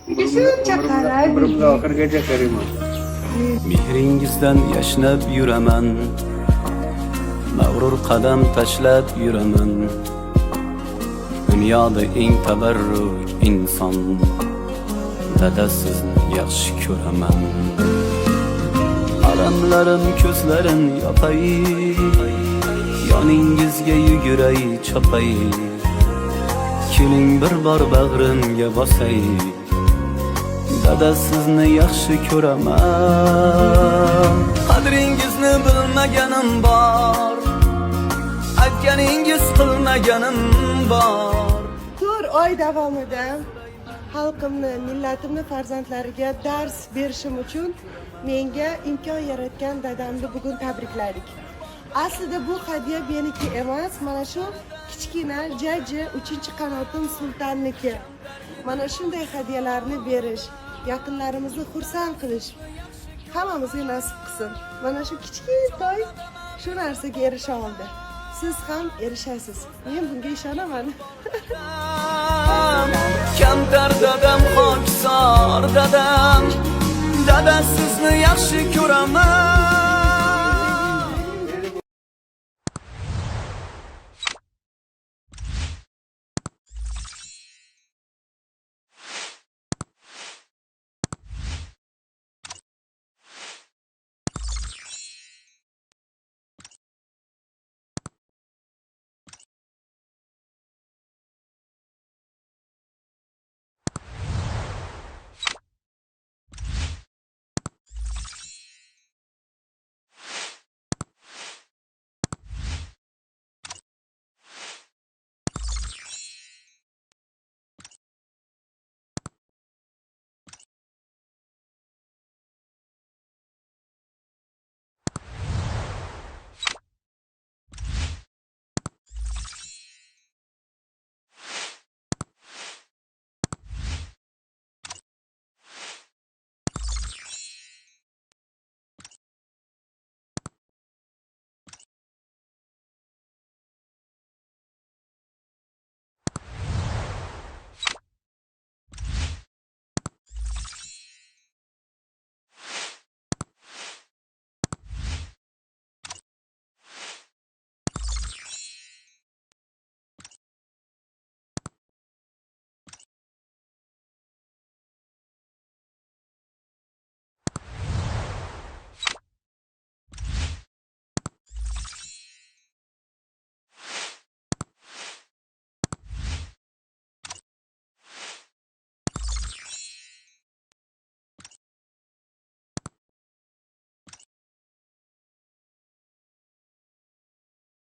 Shuncha qarab Ömrümde oxirigacha ko'raman. Mehringizdan yashnab yuraman, mag'rur qadam tashlab yuraman. Dunyoda eng tabarruk inson, dada sizni yaxshi ko'raman. Alamlarim ko'zlarim yopay, yoningizga yuguray chopay. Keling bir bor bag'rimga bosay, dada sizni yaxshi ko'raman. Qadringizni bilmaganim bor, aytganingiz qilmaganim bor. 4 oy davomida xalqimni, millatimni farzandlariga dars berishim uchun menga imkon yaratgan dadamni bugun tabrikladik. Aslida bu hadya meniki emas, mana shu kichkina jajji 3-qanotim sultonniki. Mana shunday hadyalarni berish, yaqinlarimizni xursand qilish hammamizga nasib qilsin. Mana shu kichkintoy shu narsaga erisha oldi. Siz ham erishasiz. Men bunga ishonaman. Kamtar dadam, xokisor dadam, dada sizni yaxshi ko'raman.